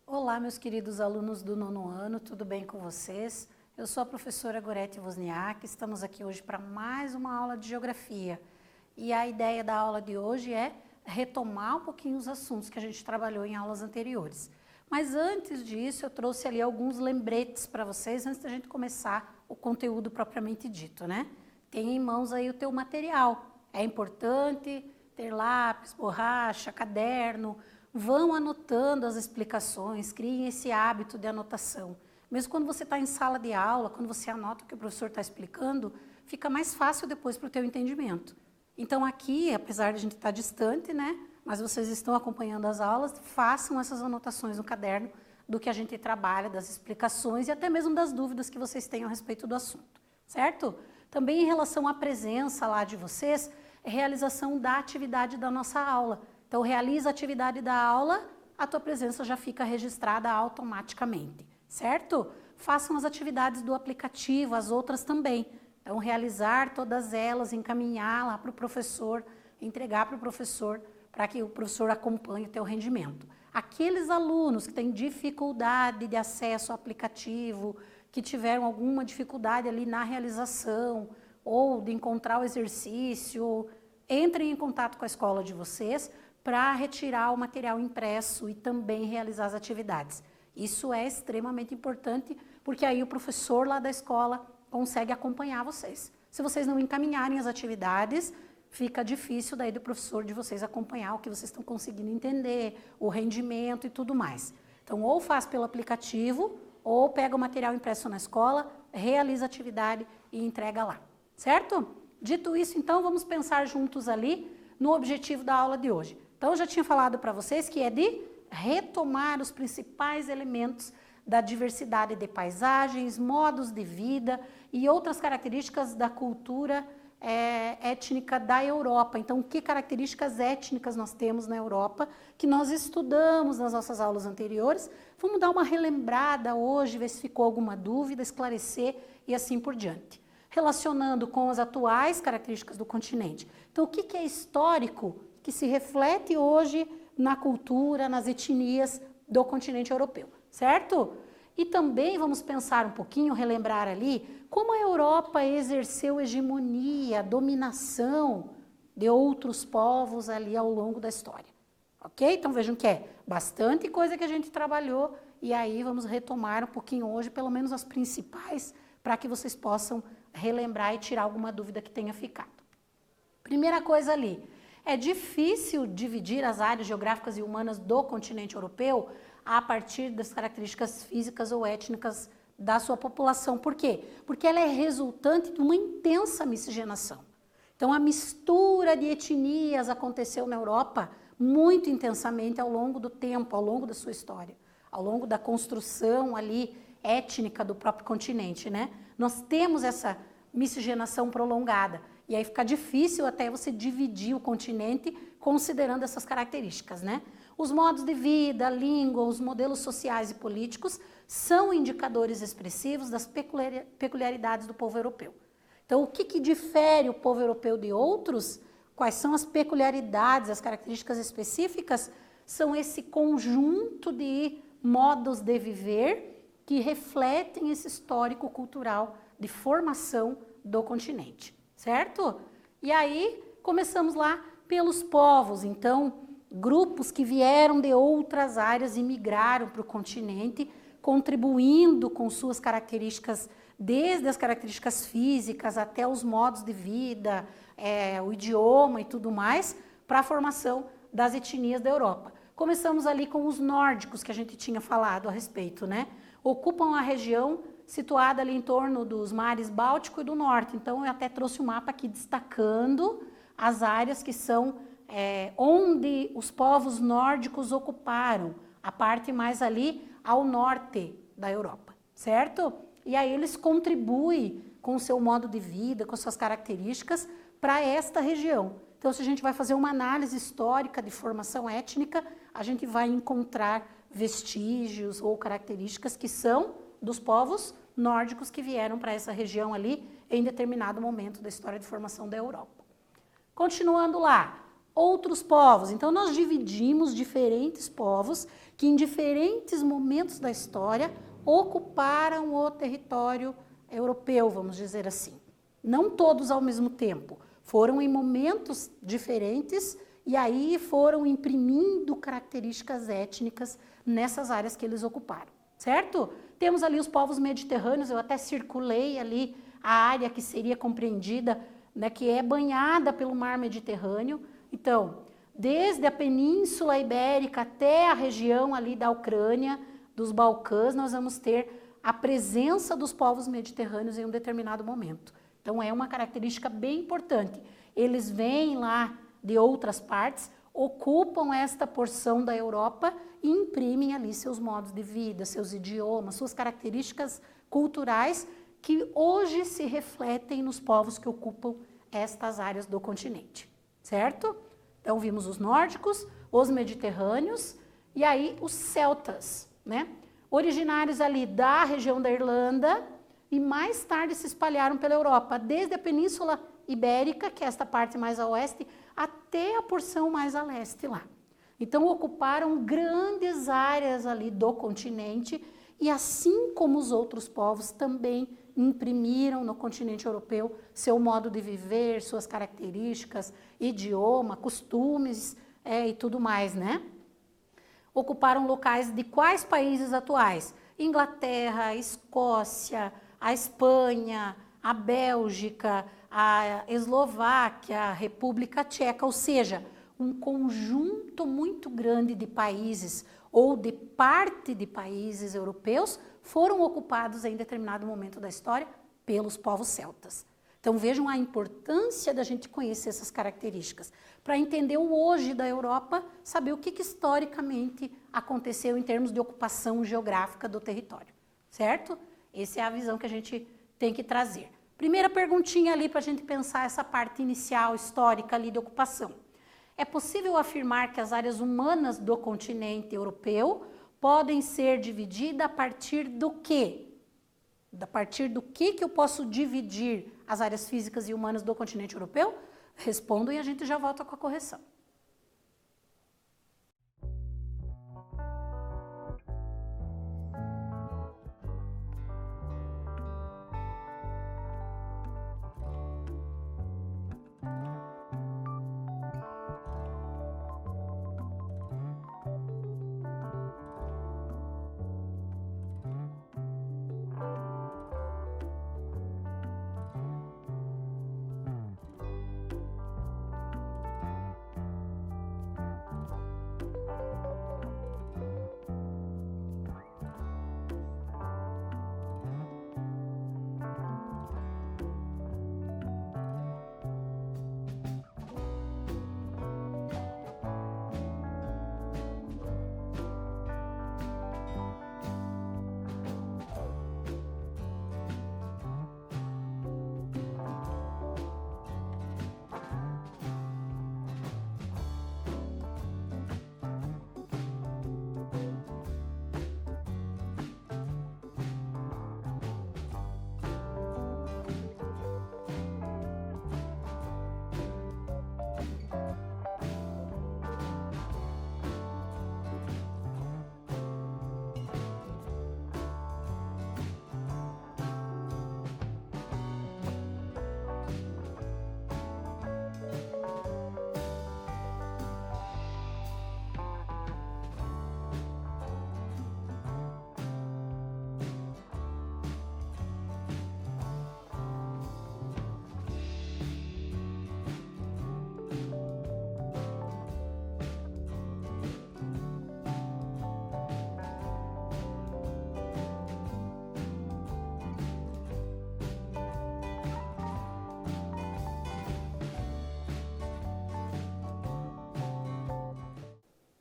Olá, meus queridos alunos do 9º ano, tudo bem com vocês? Eu sou a professora Gorete Wozniak, estamos aqui hoje para mais uma aula de Geografia. E a ideia da aula de hoje é retomar um pouquinho os assuntos que a gente trabalhou em aulas anteriores. Mas antes disso, eu trouxe ali alguns lembretes para vocês, antes da gente começar o conteúdo propriamente dito, né? Tem em mãos aí o teu material. É importante ter lápis, borracha, caderno. Vão anotando as explicações, criem esse hábito de anotação. Mesmo quando você está em sala de aula, quando você anota o que o professor está explicando, fica mais fácil depois para o teu entendimento. Então aqui, apesar de a gente estar distante, né, mas vocês estão acompanhando as aulas, façam essas anotações no caderno do que a gente trabalha, das explicações e até mesmo das dúvidas que vocês tenham a respeito do assunto, certo? Também em relação à presença lá de vocês, é realização da atividade da nossa aula. Então, realiza a atividade da aula, a tua presença já fica registrada automaticamente, certo? Façam as atividades do aplicativo, as outras também. Então, realizar todas elas, encaminhar lá para o professor, entregar para o professor, para que o professor acompanhe o teu rendimento. Aqueles alunos que têm dificuldade de acesso ao aplicativo, que tiveram alguma dificuldade ali na realização, ou de encontrar o exercício, entrem em contato com a escola de vocês, para retirar o material impresso e também realizar as atividades. Isso é extremamente importante, porque aí o professor lá da escola consegue acompanhar vocês. Se vocês não encaminharem as atividades, fica difícil daí do professor de vocês acompanhar o que vocês estão conseguindo entender, o rendimento e tudo mais. Então, ou faz pelo aplicativo, ou pega o material impresso na escola, realiza a atividade e entrega lá, certo? Dito isso, então, vamos pensar juntos ali no objetivo da aula de hoje. Então, eu já tinha falado para vocês que é de retomar os principais elementos da diversidade de paisagens, modos de vida e outras características da cultura étnica da Europa. Então, que características étnicas nós temos na Europa que nós estudamos nas nossas aulas anteriores? Vamos dar uma relembrada hoje, ver se ficou alguma dúvida, esclarecer e assim por diante. Relacionando com as atuais características do continente. Então, o que é histórico que se reflete hoje na cultura, nas etnias do continente europeu, certo? E também vamos pensar um pouquinho, relembrar ali, como a Europa exerceu hegemonia, dominação de outros povos ali ao longo da história, ok? Então vejam que é bastante coisa que a gente trabalhou e aí vamos retomar um pouquinho hoje, pelo menos as principais, para que vocês possam relembrar e tirar alguma dúvida que tenha ficado. Primeira coisa ali, é difícil dividir as áreas geográficas e humanas do continente europeu a partir das características físicas ou étnicas da sua população. Por quê? Porque ela é resultante de uma intensa miscigenação. Então, a mistura de etnias aconteceu na Europa muito intensamente ao longo do tempo, ao longo da sua história, ao longo da construção ali étnica do próprio continente, né? Nós temos essa miscigenação prolongada. E aí fica difícil até você dividir o continente considerando essas características, né? Os modos de vida, a língua, os modelos sociais e políticos são indicadores expressivos das peculiaridades do povo europeu. Então, o que difere o povo europeu de outros? Quais são as peculiaridades, as características específicas? São esse conjunto de modos de viver que refletem esse histórico cultural de formação do continente. Certo? E aí, começamos lá pelos povos. Então, grupos que vieram de outras áreas e migraram para o continente, contribuindo com suas características, desde as características físicas até os modos de vida, o idioma e tudo mais, para a formação das etnias da Europa. Começamos ali com os nórdicos, que a gente tinha falado a respeito, né? Ocupam a região situada ali em torno dos mares Báltico e do Norte. Então, eu até trouxe um mapa aqui destacando as áreas que são onde os povos nórdicos ocuparam, a parte mais ali ao norte da Europa, certo? E aí eles contribuem com o seu modo de vida, com suas características para esta região. Então, se a gente vai fazer uma análise histórica de formação étnica, a gente vai encontrar vestígios ou características que são dos povos nórdicos que vieram para essa região ali em determinado momento da história de formação da Europa. Continuando lá, outros povos. Então, nós dividimos diferentes povos que em diferentes momentos da história ocuparam o território europeu, vamos dizer assim. Não todos ao mesmo tempo, foram em momentos diferentes e aí foram imprimindo características étnicas nessas áreas que eles ocuparam, certo? Temos ali os povos mediterrâneos, eu até circulei ali a área que seria compreendida, né, que é banhada pelo mar Mediterrâneo. Então, desde a Península Ibérica até a região ali da Ucrânia, dos Balcãs, nós vamos ter a presença dos povos mediterrâneos em um determinado momento. Então, é uma característica bem importante. Eles vêm lá de outras partes, ocupam esta porção da Europa e imprimem ali seus modos de vida, seus idiomas, suas características culturais que hoje se refletem nos povos que ocupam estas áreas do continente, certo? Então, vimos os nórdicos, os mediterrâneos e aí os celtas, né? Originários ali da região da Irlanda e mais tarde se espalharam pela Europa, desde a Península Ibérica, que é esta parte mais a oeste, até a porção mais a leste lá. Então, ocuparam grandes áreas ali do continente e, assim como os outros povos, também imprimiram no continente europeu seu modo de viver, suas características, idioma, costumes e tudo mais, né? Ocuparam locais de quais países atuais? Inglaterra, Escócia, a Espanha, a Bélgica, a Eslováquia, a República Tcheca, ou seja, um conjunto muito grande de países ou de parte de países europeus foram ocupados em determinado momento da história pelos povos celtas. Então vejam a importância da gente conhecer essas características, para entender o hoje da Europa, saber o que historicamente aconteceu em termos de ocupação geográfica do território, certo? Essa é a visão que a gente tem que trazer. Primeira perguntinha ali para a gente pensar essa parte inicial, histórica ali de ocupação. É possível afirmar que as áreas humanas do continente europeu podem ser divididas a partir do quê? A partir do que eu posso dividir as áreas físicas e humanas do continente europeu? Respondam e a gente já volta com a correção.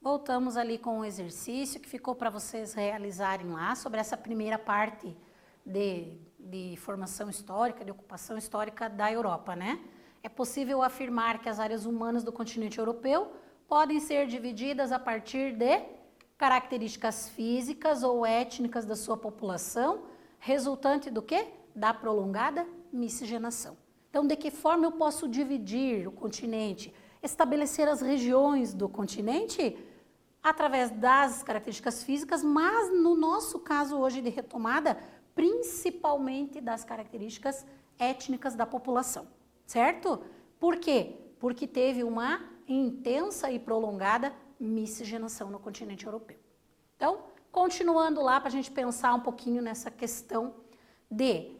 Voltamos ali com o exercício que ficou para vocês realizarem lá sobre essa primeira parte de formação histórica, de ocupação histórica da Europa, né? É possível afirmar que as áreas humanas do continente europeu podem ser divididas a partir de características físicas ou étnicas da sua população, resultante do quê? Da prolongada miscigenação. Então, de que forma eu posso dividir o continente, estabelecer as regiões do continente através das características físicas, mas no nosso caso hoje de retomada, principalmente das características étnicas da população, certo? Por quê? Porque teve uma intensa e prolongada miscigenação no continente europeu. Então, continuando lá para a gente pensar um pouquinho nessa questão de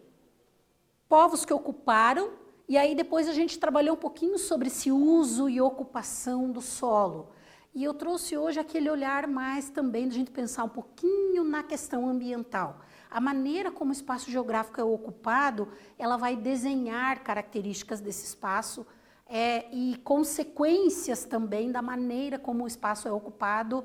povos que ocuparam, e aí depois a gente trabalhou um pouquinho sobre esse uso e ocupação do solo. E eu trouxe hoje aquele olhar mais também de a gente pensar um pouquinho na questão ambiental. A maneira como o espaço geográfico é ocupado, ela vai desenhar características desse espaço e consequências também da maneira como o espaço é ocupado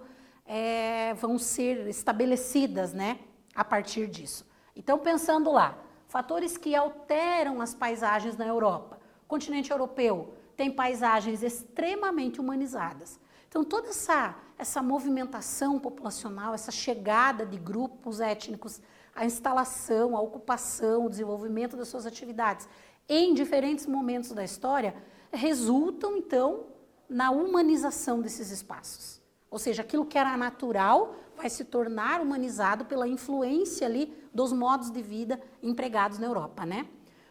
vão ser estabelecidas, né, a partir disso. Então, pensando lá, fatores que alteram as paisagens na Europa. O continente europeu tem paisagens extremamente humanizadas. Então, toda essa movimentação populacional, essa chegada de grupos étnicos, a instalação, a ocupação, o desenvolvimento das suas atividades em diferentes momentos da história, resultam, então, na humanização desses espaços. Ou seja, aquilo que era natural vai se tornar humanizado pela influência ali dos modos de vida empregados na Europa, né?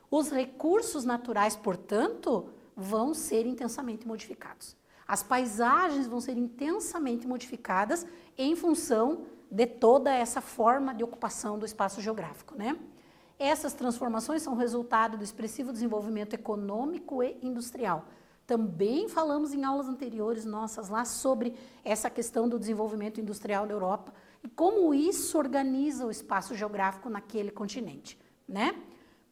Os recursos naturais, portanto, vão ser intensamente modificados. As paisagens vão ser intensamente modificadas em função de toda essa forma de ocupação do espaço geográfico, né? Essas transformações são resultado do expressivo desenvolvimento econômico e industrial. Também falamos em aulas anteriores nossas lá sobre essa questão do desenvolvimento industrial na Europa e como isso organiza o espaço geográfico naquele continente, né?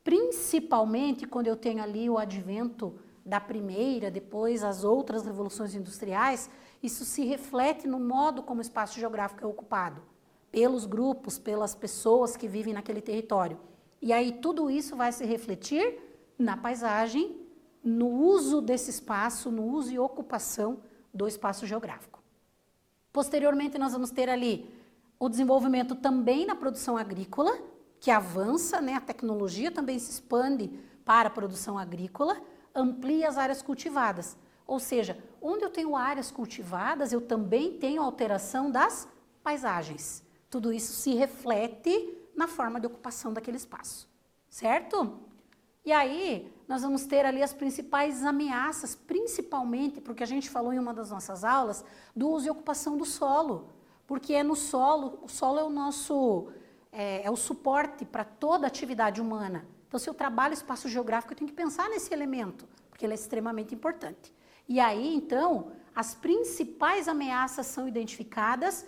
Principalmente quando eu tenho ali o advento da primeira, depois as outras revoluções industriais, isso se reflete no modo como o espaço geográfico é ocupado, pelos grupos, pelas pessoas que vivem naquele território. E aí tudo isso vai se refletir na paisagem, no uso desse espaço, no uso e ocupação do espaço geográfico. Posteriormente, nós vamos ter ali o desenvolvimento também na produção agrícola, que avança, né? A tecnologia também se expande para a produção agrícola, amplia as áreas cultivadas. Ou seja, onde eu tenho áreas cultivadas, eu também tenho alteração das paisagens. Tudo isso se reflete na forma de ocupação daquele espaço, certo? E aí, nós vamos ter ali as principais ameaças, principalmente, porque a gente falou em uma das nossas aulas, do uso e ocupação do solo. Porque é no solo, o solo é o nosso, é o suporte para toda atividade humana. Então, se eu trabalho espaço geográfico, eu tenho que pensar nesse elemento, porque ele é extremamente importante. E aí, então, as principais ameaças são identificadas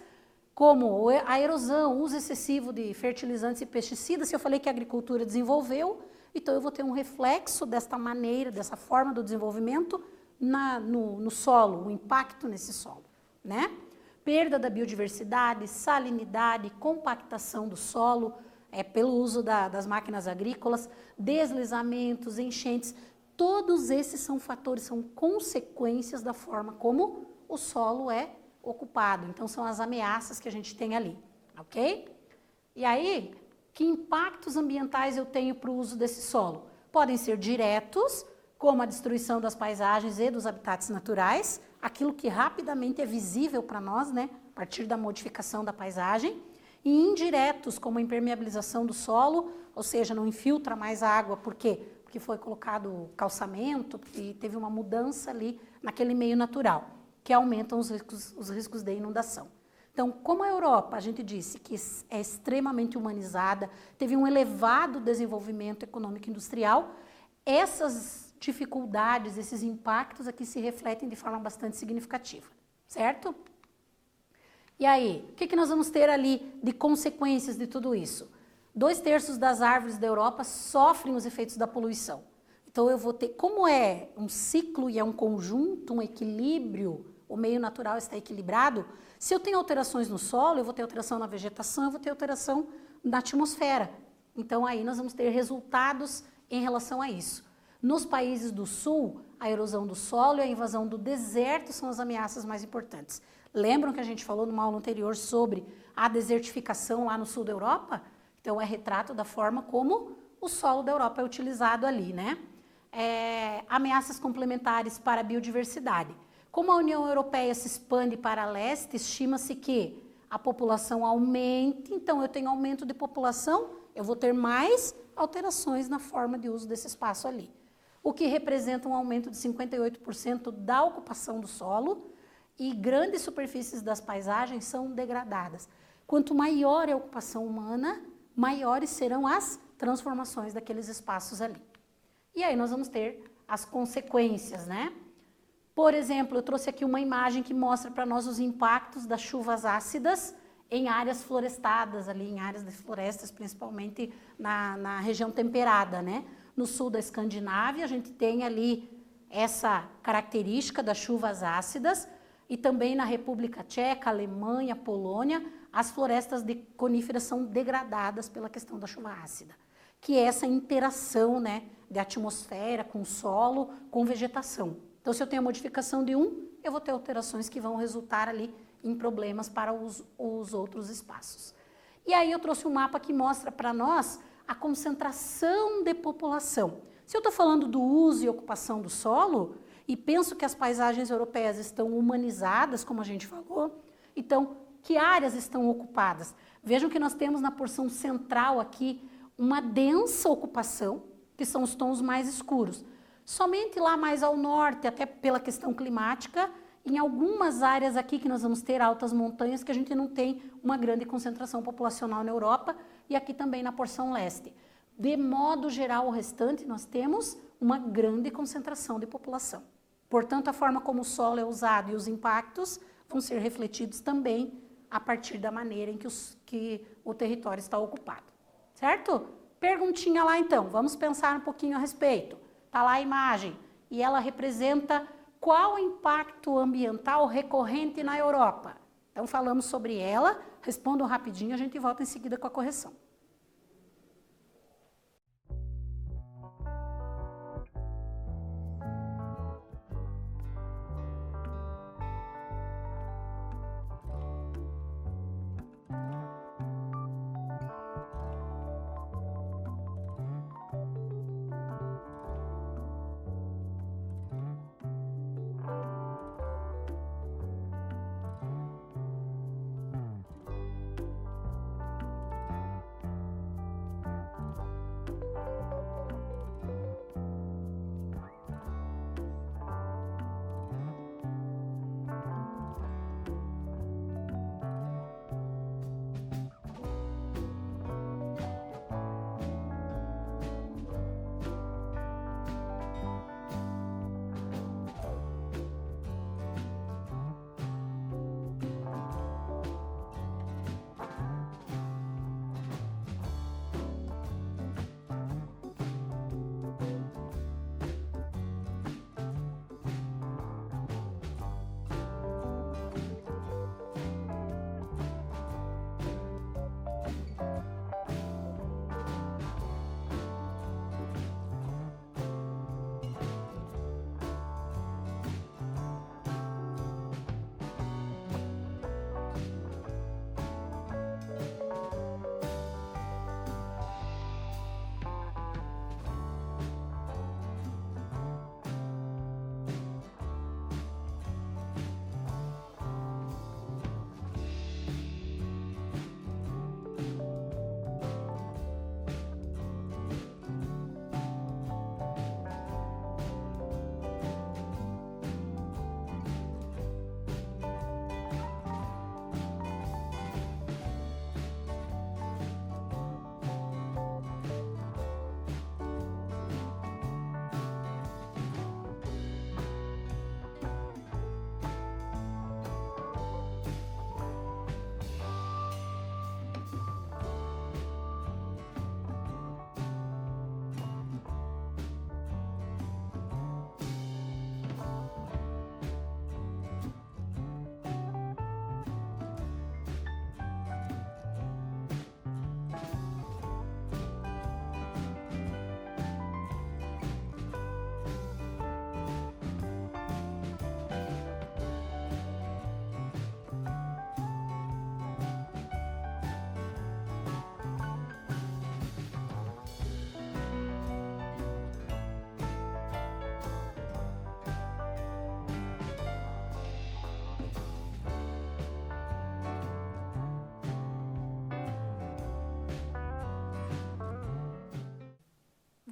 como a erosão, o uso excessivo de fertilizantes e pesticidas. Se eu falei que a agricultura desenvolveu, então eu vou ter um reflexo desta maneira, dessa forma do desenvolvimento no solo, o impacto nesse solo, né? Perda da biodiversidade, salinidade, compactação do solo, pelo uso das máquinas agrícolas, deslizamentos, enchentes, todos esses são fatores, são consequências da forma como o solo é ocupado. Então, são as ameaças que a gente tem ali, ok? E aí, que impactos ambientais eu tenho para o uso desse solo? Podem ser diretos, como a destruição das paisagens e dos habitats naturais, aquilo que rapidamente é visível para nós, né, a partir da modificação da paisagem, e indiretos, como a impermeabilização do solo, ou seja, não infiltra mais a água, por quê? Porque foi colocado calçamento e teve uma mudança ali naquele meio natural, que aumentam os riscos de inundação. Então, como a Europa, a gente disse que é extremamente humanizada, teve um elevado desenvolvimento econômico e industrial, essas dificuldades, esses impactos aqui se refletem de forma bastante significativa, certo? E aí, o que nós vamos ter ali de consequências de tudo isso? 2/3 das árvores da Europa sofrem os efeitos da poluição. Então, eu vou ter, como é um ciclo e é um conjunto, um equilíbrio, o meio natural está equilibrado, se eu tenho alterações no solo, eu vou ter alteração na vegetação, eu vou ter alteração na atmosfera. Então, aí nós vamos ter resultados em relação a isso. Nos países do sul, a erosão do solo e a invasão do deserto são as ameaças mais importantes. Lembram que a gente falou numa aula anterior sobre a desertificação lá no sul da Europa? Então, é retrato da forma como o solo da Europa é utilizado ali, né? Ameaças complementares para a biodiversidade. Como a União Europeia se expande para leste, estima-se que a população aumente, então eu tenho aumento de população, eu vou ter mais alterações na forma de uso desse espaço ali. O que representa um aumento de 58% da ocupação do solo e grandes superfícies das paisagens são degradadas. Quanto maior é a ocupação humana, maiores serão as transformações daqueles espaços ali. E aí nós vamos ter as consequências, né? Por exemplo, eu trouxe aqui uma imagem que mostra para nós os impactos das chuvas ácidas em áreas florestadas, ali em áreas de florestas, principalmente na região temperada, né? No sul da Escandinávia, a gente tem ali essa característica das chuvas ácidas e também na República Tcheca, Alemanha, Polônia, as florestas de coníferas são degradadas pela questão da chuva ácida, que é essa interação, né, de atmosfera com solo, com vegetação. Então, se eu tenho a modificação de um, eu vou ter alterações que vão resultar ali em problemas para os outros espaços. E aí eu trouxe um mapa que mostra para nós a concentração de população. Se eu estou falando do uso e ocupação do solo, e penso que as paisagens europeias estão humanizadas, como a gente falou, então, que áreas estão ocupadas? Vejam que nós temos na porção central aqui uma densa ocupação, que são os tons mais escuros. Somente lá mais ao norte, até pela questão climática, em algumas áreas aqui que nós vamos ter altas montanhas, que a gente não tem uma grande concentração populacional na Europa, e aqui também na porção leste. De modo geral, o restante, nós temos uma grande concentração de população. Portanto, a forma como o solo é usado e os impactos vão ser refletidos também a partir da maneira em que o território está ocupado. Certo? Perguntinha lá então, vamos pensar um pouquinho a respeito. Está lá a imagem e ela representa qual o impacto ambiental recorrente na Europa. Então falamos sobre ela, respondam rapidinho, a gente volta em seguida com a correção.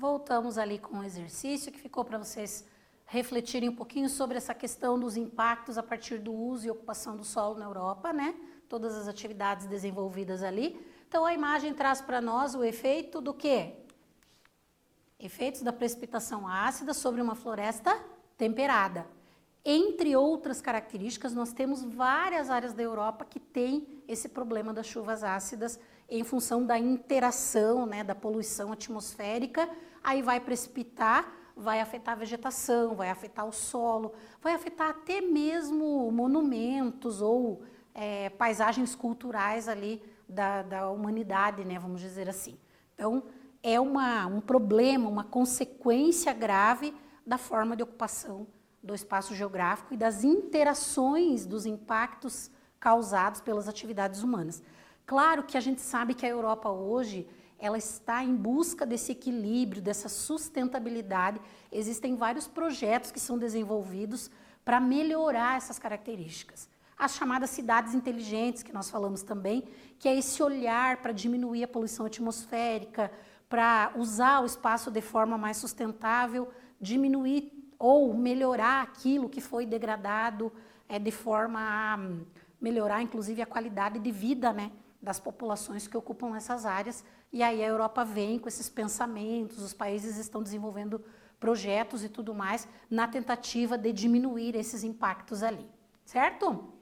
Voltamos ali com o exercício que ficou para vocês refletirem um pouquinho sobre essa questão dos impactos a partir do uso e ocupação do solo na Europa, né? Todas as atividades desenvolvidas ali. Então, a imagem traz para nós o efeito do quê? Efeitos da precipitação ácida sobre uma floresta temperada. Entre outras características, nós temos várias áreas da Europa que têm esse problema das chuvas ácidas em função da interação, né, da poluição atmosférica. Aí vai precipitar, vai afetar a vegetação, vai afetar o solo, vai afetar até mesmo monumentos ou paisagens culturais ali da humanidade, né, vamos dizer assim. Então, é um problema, uma consequência grave da forma de ocupação do espaço geográfico e das interações dos impactos causados pelas atividades humanas. Claro que a gente sabe que a Europa hoje, ela está em busca desse equilíbrio, dessa sustentabilidade. Existem vários projetos que são desenvolvidos para melhorar essas características. As chamadas cidades inteligentes, que nós falamos também, que é esse olhar para diminuir a poluição atmosférica, para usar o espaço de forma mais sustentável, diminuir ou melhorar aquilo que foi degradado, de forma a melhorar, inclusive, a qualidade de vida, né, das populações que ocupam essas áreas. E aí a Europa vem com esses pensamentos, os países estão desenvolvendo projetos e tudo mais, na tentativa de diminuir esses impactos ali, certo?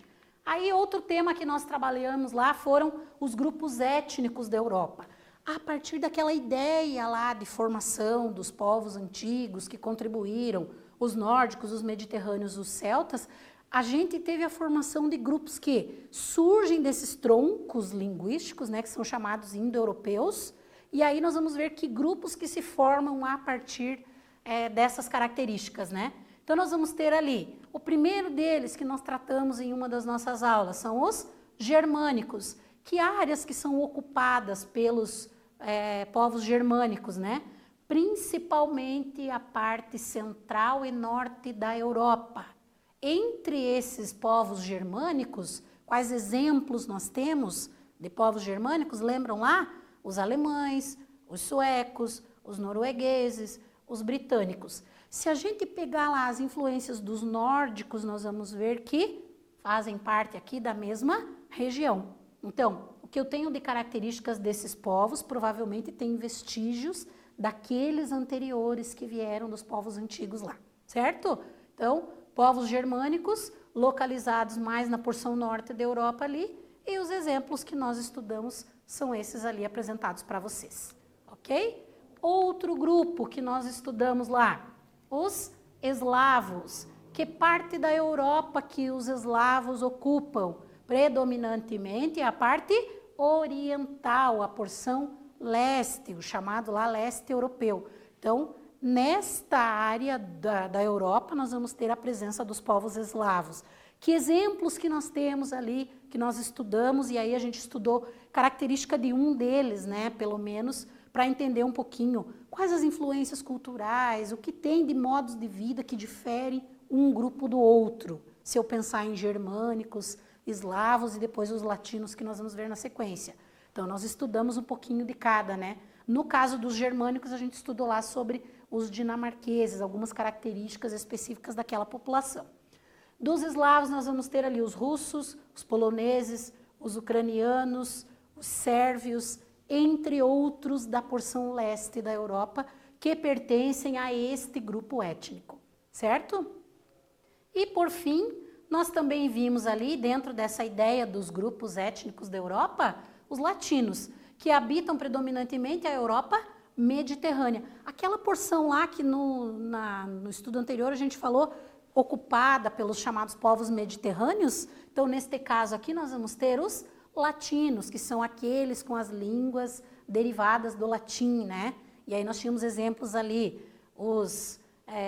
Aí outro tema que nós trabalhamos lá foram os grupos étnicos da Europa. A partir daquela ideia lá de formação dos povos antigos que contribuíram, os nórdicos, os mediterrâneos, os celtas, a gente teve a formação de grupos que surgem desses troncos linguísticos, né, que são chamados indo-europeus, e aí nós vamos ver que grupos que se formam a partir dessas características, né? Então nós vamos ter ali, o primeiro deles que nós tratamos em uma das nossas aulas são os germânicos, que áreas que são ocupadas pelos povos germânicos, né? Principalmente a parte central e norte da Europa. Entre esses povos germânicos, quais exemplos nós temos de povos germânicos? Lembram lá? Os alemães, os suecos, os noruegueses, os britânicos. Se a gente pegar lá as influências dos nórdicos, nós vamos ver que fazem parte aqui da mesma região. Então, o que eu tenho de características desses povos, provavelmente tem vestígios daqueles anteriores que vieram dos povos antigos lá, certo? Então, povos germânicos, localizados mais na porção norte da Europa ali, e os exemplos que nós estudamos são esses ali apresentados para vocês, ok? Outro grupo que nós estudamos lá, os eslavos. Que parte da Europa que os eslavos ocupam? Predominantemente a parte oriental, a porção leste, o chamado lá leste europeu. Então, nesta área da Europa, nós vamos ter a presença dos povos eslavos. Que exemplos que nós temos ali, que nós estudamos, e aí a gente estudou característica de um deles, né, pelo menos, para entender um pouquinho quais as influências culturais, o que tem de modos de vida que diferem um grupo do outro. Se eu pensar em germânicos, eslavos e depois os latinos que nós vamos ver na sequência. Então, nós estudamos um pouquinho de cada, né? No caso dos germânicos, a gente estudou lá sobre os dinamarqueses, algumas características específicas daquela população. Dos eslavos, nós vamos ter ali os russos, os poloneses, os ucranianos, os sérvios, entre outros da porção leste da Europa, que pertencem a este grupo étnico, certo? E, por fim, nós também vimos ali, dentro dessa ideia dos grupos étnicos da Europa, os latinos, que habitam predominantemente a Europa mediterrânea. Aquela porção lá que no estudo anterior a gente falou, ocupada pelos chamados povos mediterrâneos, então, neste caso aqui, nós vamos ter os latinos, que são aqueles com as línguas derivadas do latim, né? E aí nós tínhamos exemplos ali, os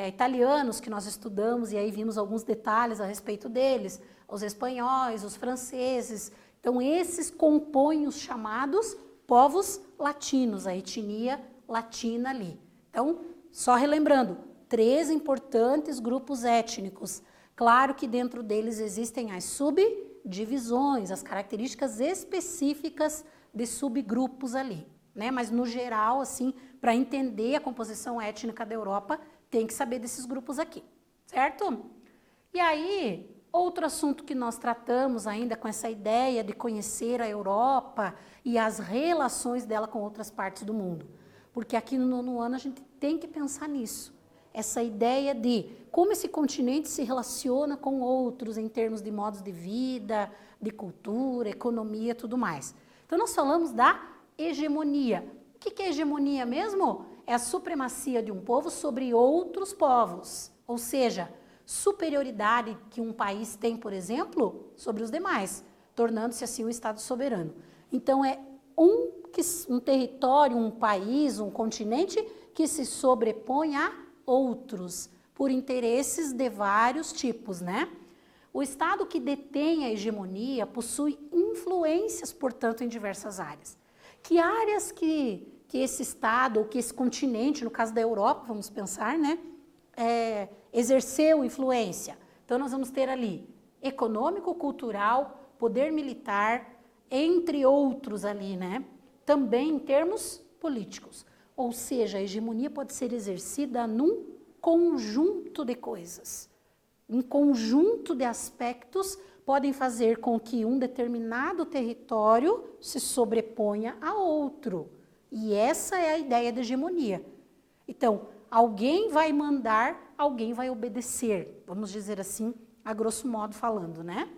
italianos que nós estudamos, e aí vimos alguns detalhes a respeito deles, os espanhóis, os franceses. Então, esses compõem os chamados povos latinos, a etnia latina ali. Então, só relembrando, 3 importantes grupos étnicos. Claro que dentro deles existem as subdivisões, as características específicas de subgrupos ali, né? Mas no geral, assim, para entender a composição étnica da Europa, tem que saber desses grupos aqui, certo? E aí, outro assunto que nós tratamos ainda com essa ideia de conhecer a Europa e as relações dela com outras partes do mundo. Porque aqui no nono ano a gente tem que pensar nisso. Essa ideia de como esse continente se relaciona com outros em termos de modos de vida, de cultura, economia e tudo mais. Então nós falamos da hegemonia. O que é hegemonia mesmo? É a supremacia de um povo sobre outros povos. Ou seja, superioridade que um país tem, por exemplo, sobre os demais, tornando-se assim um Estado soberano. Então é um território, um país, um continente que se sobrepõe a outros, por interesses de vários tipos, né? O Estado que detém a hegemonia possui influências, portanto, em diversas áreas. Que áreas que esse Estado, ou que esse continente, no caso da Europa, vamos pensar, né? Exerceu influência. Então, nós vamos ter ali econômico, cultural, poder militar, entre outros ali, né? Também em termos políticos. Ou seja, a hegemonia pode ser exercida num conjunto de coisas. Um conjunto de aspectos podem fazer com que um determinado território se sobreponha a outro. E essa é a ideia de hegemonia. Então, alguém vai mandar, alguém vai obedecer. Vamos dizer assim, a grosso modo falando, né?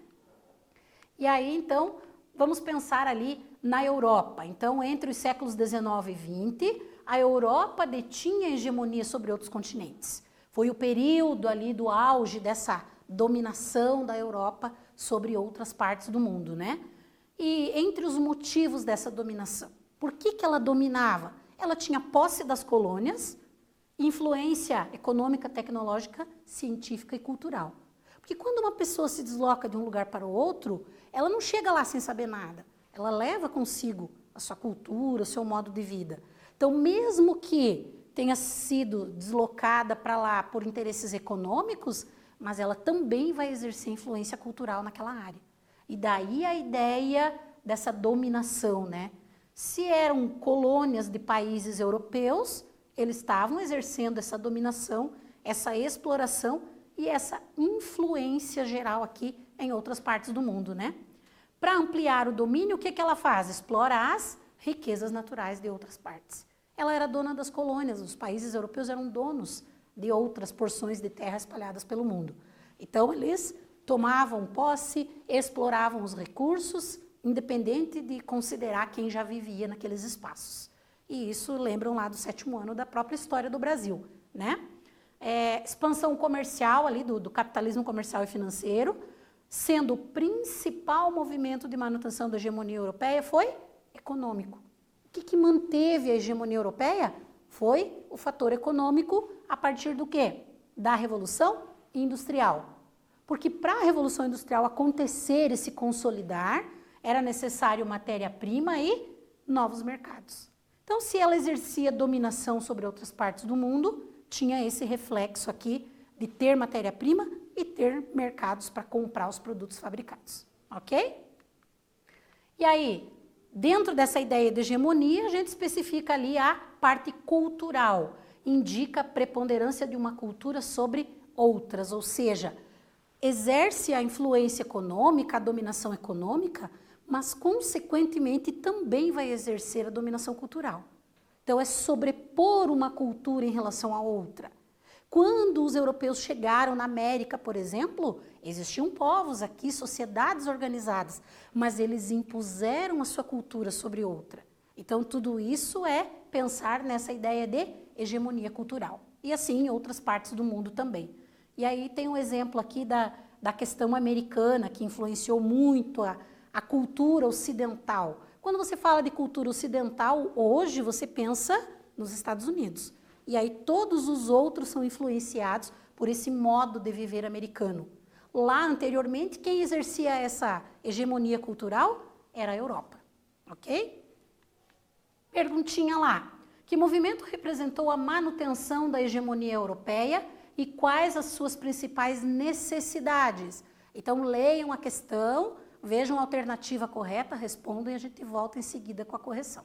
E aí, então, vamos pensar ali na Europa. Então, entre os séculos XIX e XX, a Europa detinha a hegemonia sobre outros continentes. Foi o período ali do auge dessa dominação da Europa sobre outras partes do mundo, né? E entre os motivos dessa dominação, por que ela dominava? Ela tinha posse das colônias, influência econômica, tecnológica, científica e cultural. Porque quando uma pessoa se desloca de um lugar para o outro, ela não chega lá sem saber nada. Ela leva consigo a sua cultura, o seu modo de vida. Então, mesmo que tenha sido deslocada para lá por interesses econômicos, mas ela também vai exercer influência cultural naquela área. E daí a ideia dessa dominação, né? Se eram colônias de países europeus, eles estavam exercendo essa dominação, essa exploração e essa influência geral aqui em outras partes do mundo, né? Para ampliar o domínio, o que ela faz? Explora as riquezas naturais de outras partes. Ela era dona das colônias, os países europeus eram donos de outras porções de terra espalhadas pelo mundo. Então, eles tomavam posse, exploravam os recursos, independente de considerar quem já vivia naqueles espaços. E isso lembram lá do 7º ano da própria história do Brasil, né? Expansão comercial ali do capitalismo comercial e financeiro, sendo o principal movimento de manutenção da hegemonia europeia foi econômico. O que manteve a hegemonia europeia? Foi o fator econômico a partir do quê? Da Revolução Industrial. Porque para a Revolução Industrial acontecer e se consolidar, era necessário matéria-prima e novos mercados. Então, se ela exercia dominação sobre outras partes do mundo, tinha esse reflexo aqui de ter matéria-prima e ter mercados para comprar os produtos fabricados, ok? E aí, dentro dessa ideia de hegemonia, a gente especifica ali a parte cultural, indica a preponderância de uma cultura sobre outras, ou seja, exerce a influência econômica, a dominação econômica, mas, consequentemente, também vai exercer a dominação cultural. Então, é sobrepor uma cultura em relação a outra. Quando os europeus chegaram na América, por exemplo, existiam povos aqui, sociedades organizadas, mas eles impuseram a sua cultura sobre outra. Então, tudo isso é pensar nessa ideia de hegemonia cultural. E assim em outras partes do mundo também. E aí tem um exemplo aqui da questão americana, que influenciou muito a cultura ocidental. Quando você fala de cultura ocidental, hoje você pensa nos Estados Unidos. E aí todos os outros são influenciados por esse modo de viver americano. Lá, anteriormente, quem exercia essa hegemonia cultural era a Europa. Ok? Perguntinha lá. Que movimento representou a manutenção da hegemonia europeia e quais as suas principais necessidades? Então, leiam a questão, vejam a alternativa correta, respondam e a gente volta em seguida com a correção.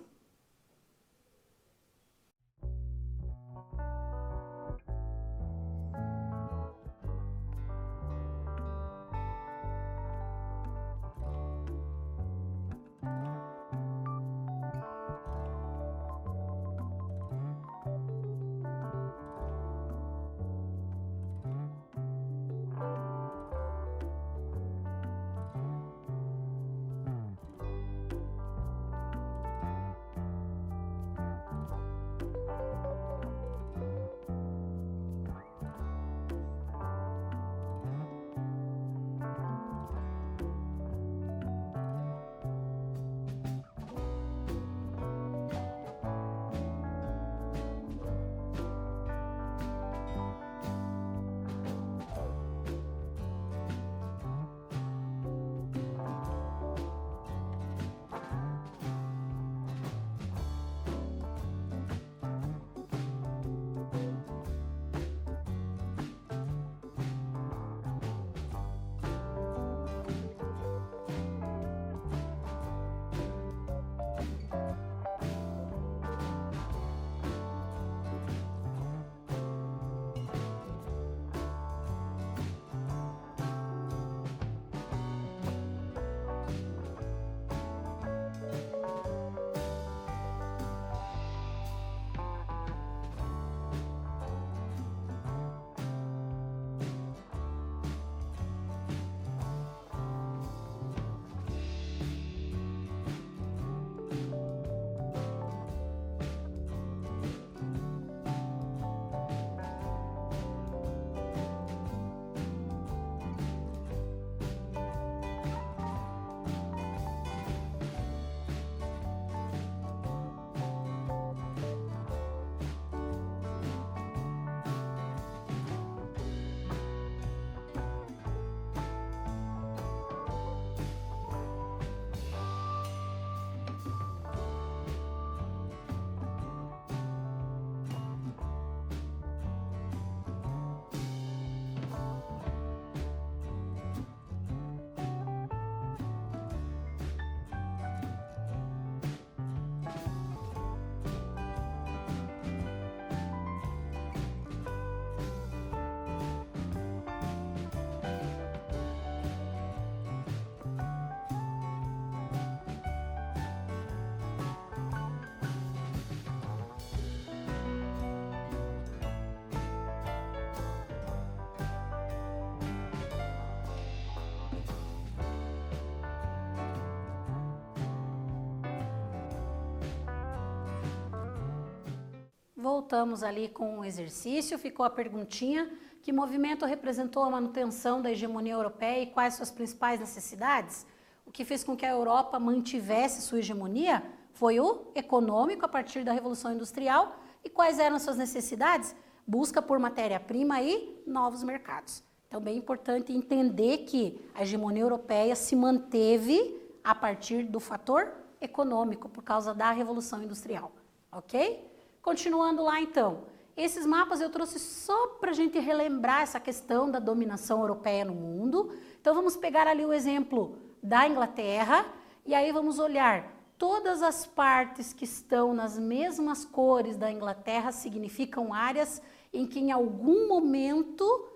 Voltamos ali com o exercício, ficou a perguntinha: que movimento representou a manutenção da hegemonia europeia e quais suas principais necessidades? O que fez com que a Europa mantivesse sua hegemonia foi o econômico a partir da Revolução Industrial. E quais eram suas necessidades? Busca por matéria-prima e novos mercados. Então, bem importante entender que a hegemonia europeia se manteve a partir do fator econômico, por causa da Revolução Industrial, ok? Continuando lá, então. Esses mapas eu trouxe só para a gente relembrar essa questão da dominação europeia no mundo. Então, vamos pegar ali o exemplo da Inglaterra e aí vamos olhar todas as partes que estão nas mesmas cores da Inglaterra significam áreas em que em algum momento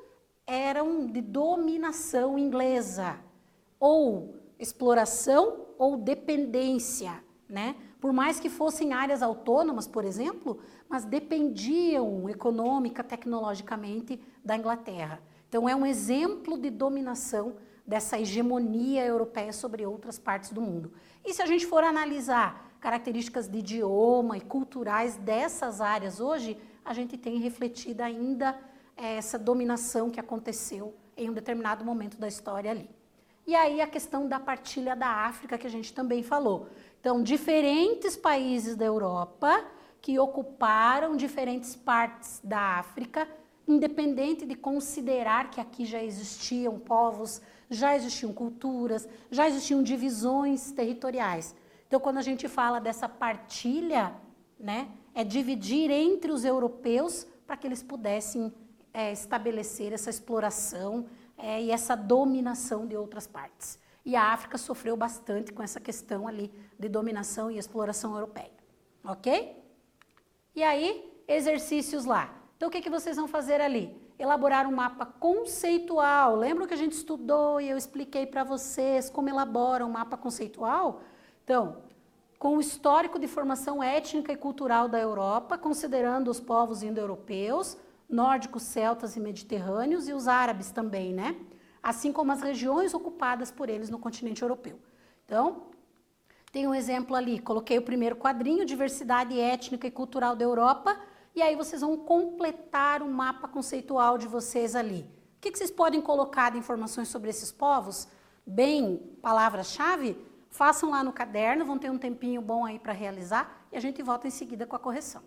eram de dominação inglesa, ou exploração ou dependência, né? Por mais que fossem áreas autônomas, por exemplo, mas dependiam econômica, tecnologicamente da Inglaterra. Então é um exemplo de dominação dessa hegemonia europeia sobre outras partes do mundo. E se a gente for analisar características de idioma e culturais dessas áreas hoje, a gente tem refletido ainda essa dominação que aconteceu em um determinado momento da história ali. E aí a questão da partilha da África, que a gente também falou. Então, diferentes países da Europa que ocuparam diferentes partes da África, independente de considerar que aqui já existiam povos, já existiam culturas, já existiam divisões territoriais. Então, quando a gente fala dessa partilha, né, é dividir entre os europeus para que eles pudessem estabelecer essa exploração e essa dominação de outras partes. E a África sofreu bastante com essa questão ali de dominação e exploração europeia. Ok? E aí, exercícios lá. Então, o que vocês vão fazer ali? Elaborar um mapa conceitual. Lembra que a gente estudou e eu expliquei para vocês como elabora um mapa conceitual? Então, com o histórico de formação étnica e cultural da Europa, considerando os povos indo-europeus, nórdicos, celtas e mediterrâneos e os árabes também, né? Assim como as regiões ocupadas por eles no continente europeu. Então, tem um exemplo ali, coloquei o primeiro quadrinho, diversidade étnica e cultural da Europa, e aí vocês vão completar o mapa conceitual de vocês ali. O que vocês podem colocar de informações sobre esses povos? Bem, palavras-chave? Façam lá no caderno, vão ter um tempinho bom aí para realizar, e a gente volta em seguida com a correção.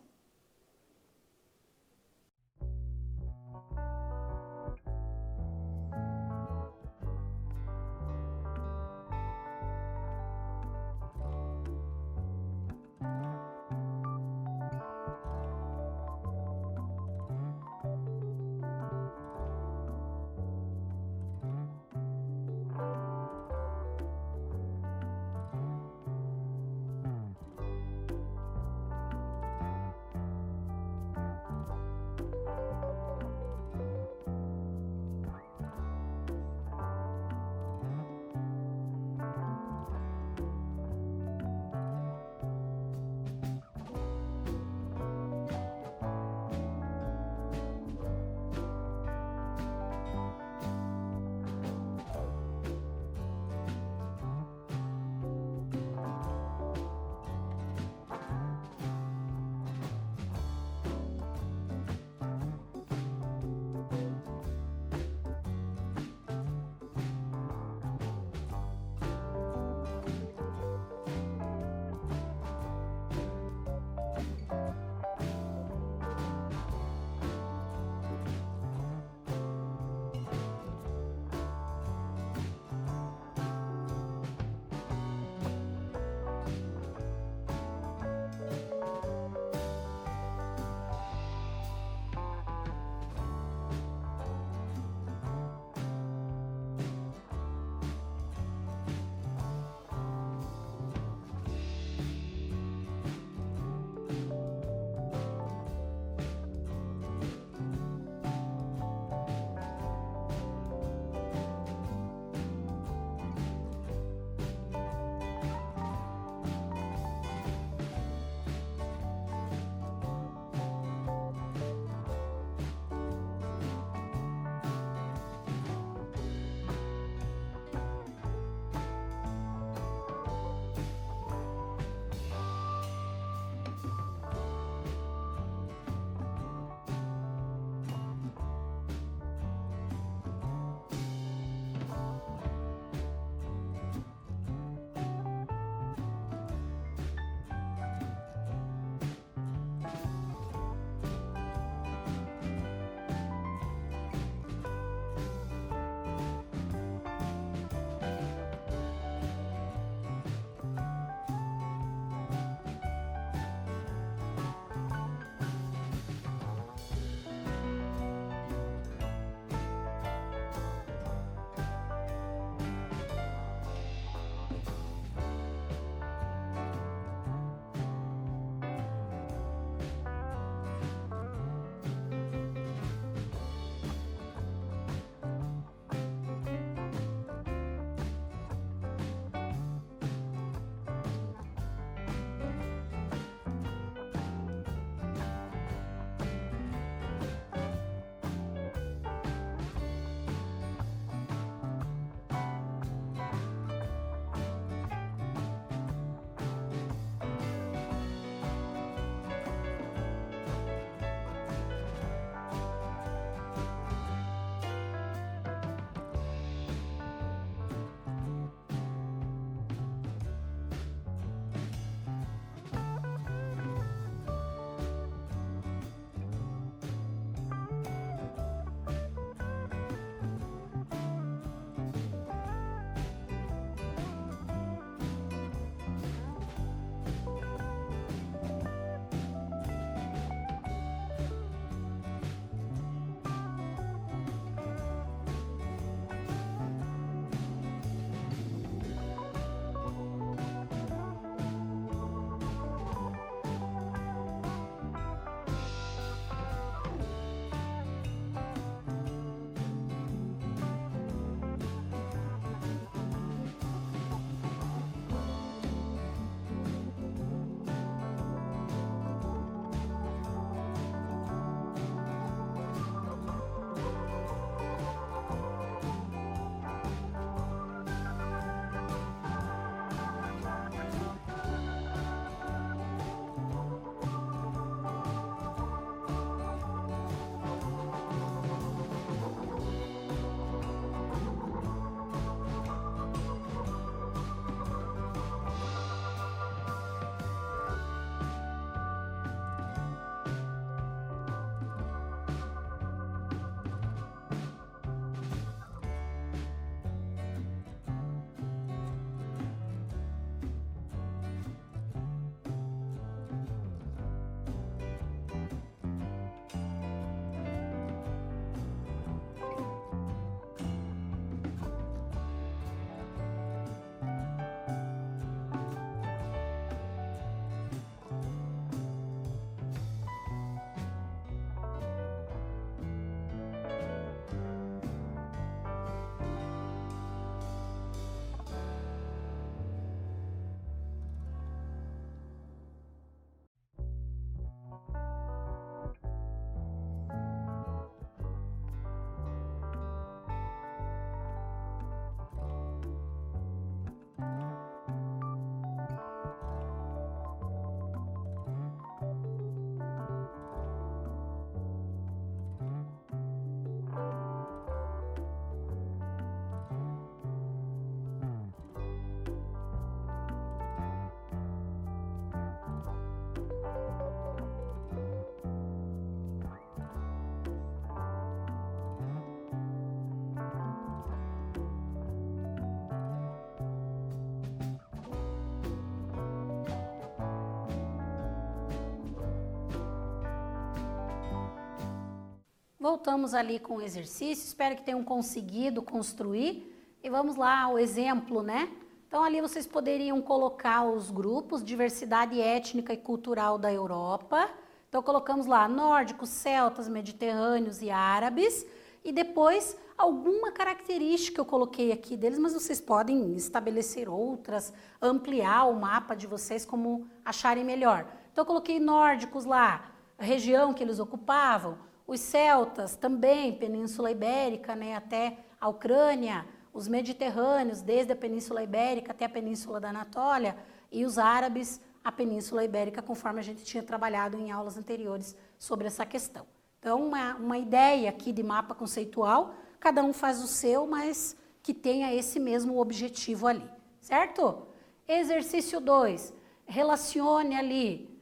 Voltamos ali com o exercício, espero que tenham conseguido construir. E vamos lá, o exemplo, né? Então, ali vocês poderiam colocar os grupos, diversidade étnica e cultural da Europa. Então, colocamos lá nórdicos, celtas, mediterrâneos e árabes. E depois, alguma característica eu coloquei aqui deles, mas vocês podem estabelecer outras, ampliar o mapa de vocês como acharem melhor. Então, eu coloquei nórdicos lá, a região que eles ocupavam. Os celtas também, Península Ibérica, né, até a Ucrânia. Os mediterrâneos, desde a Península Ibérica até a Península da Anatólia. E os árabes, a Península Ibérica, conforme a gente tinha trabalhado em aulas anteriores sobre essa questão. Então, uma ideia aqui de mapa conceitual, cada um faz o seu, mas que tenha esse mesmo objetivo ali, certo? Exercício 2, relacione ali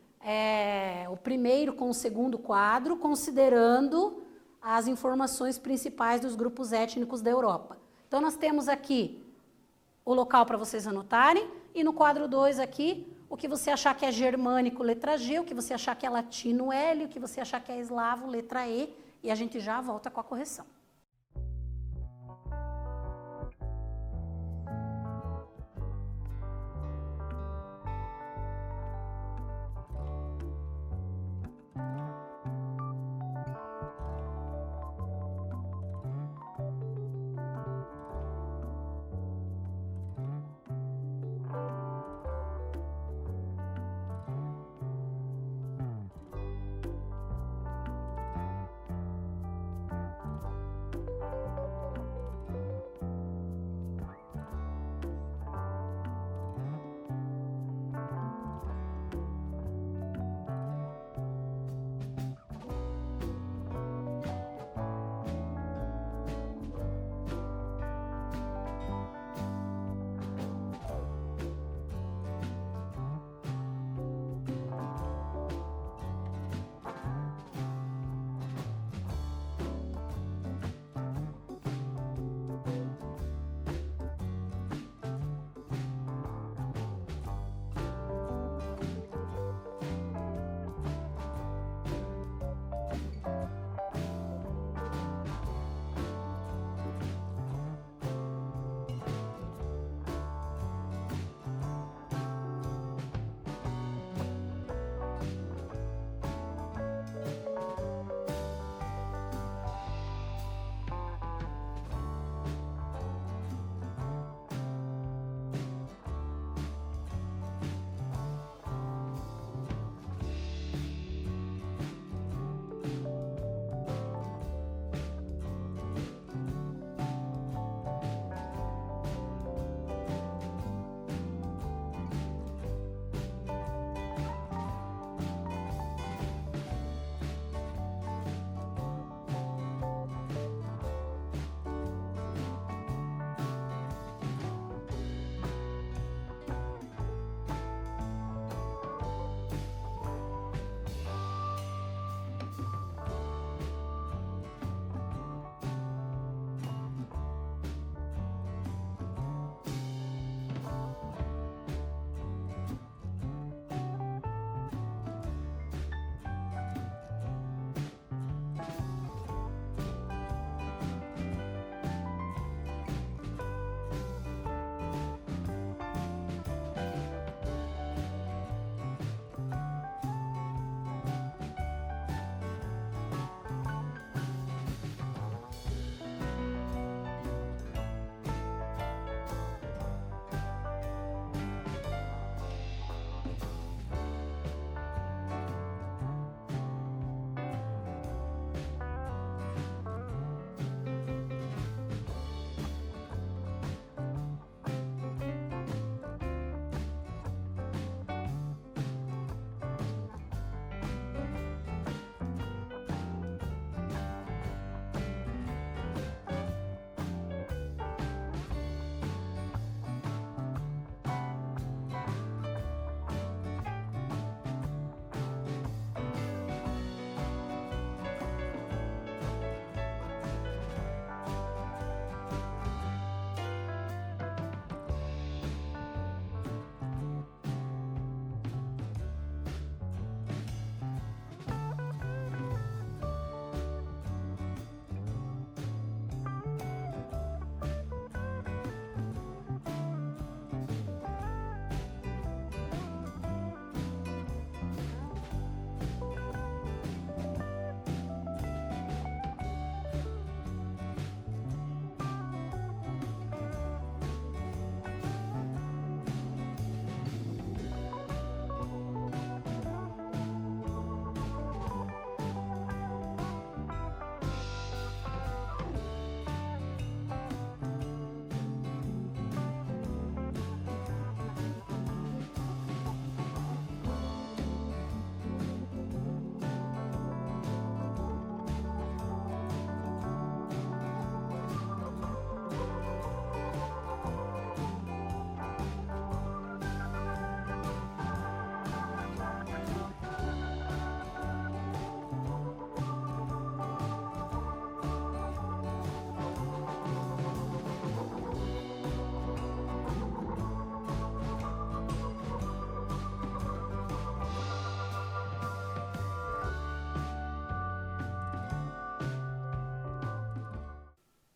o primeiro com o segundo quadro, considerando as informações principais dos grupos étnicos da Europa. Então, nós temos aqui o local para vocês anotarem, e no quadro 2 aqui, o que você achar que é germânico, letra G, o que você achar que é latino, L, o que você achar que é eslavo, letra E, e a gente já volta com a correção.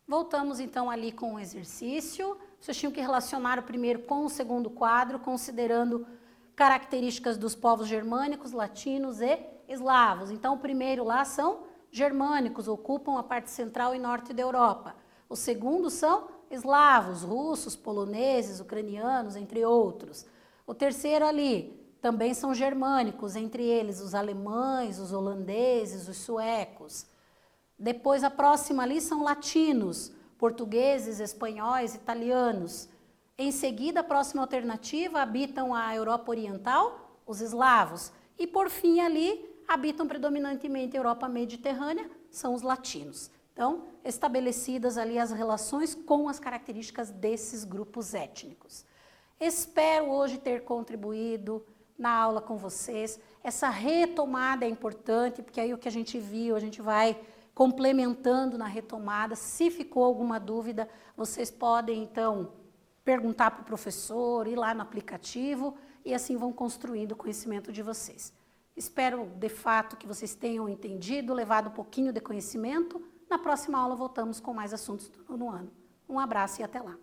Voltamos então ali com o exercício. Vocês tinham que relacionar o primeiro com o segundo quadro, considerando características dos povos germânicos, latinos e eslavos. Então, o primeiro lá são germânicos, ocupam a parte central e norte da Europa. O segundo são eslavos, russos, poloneses, ucranianos, entre outros. O terceiro ali também são germânicos, entre eles os alemães, os holandeses, os suecos. Depois, a próxima ali são latinos, portugueses, espanhóis, italianos. Em seguida, a próxima alternativa, habitam a Europa Oriental, os eslavos. E, por fim, ali, habitam predominantemente a Europa Mediterrânea, são os latinos. Então, estabelecidas ali as relações com as características desses grupos étnicos. Espero hoje ter contribuído na aula com vocês. Essa retomada é importante, porque aí o que a gente viu, a gente vai complementando na retomada. Se ficou alguma dúvida, vocês podem, então, perguntar para o professor, ir lá no aplicativo e assim vão construindo o conhecimento de vocês. Espero, de fato, que vocês tenham entendido, levado um pouquinho de conhecimento. Na próxima aula voltamos com mais assuntos do nono ano. Um abraço e até lá.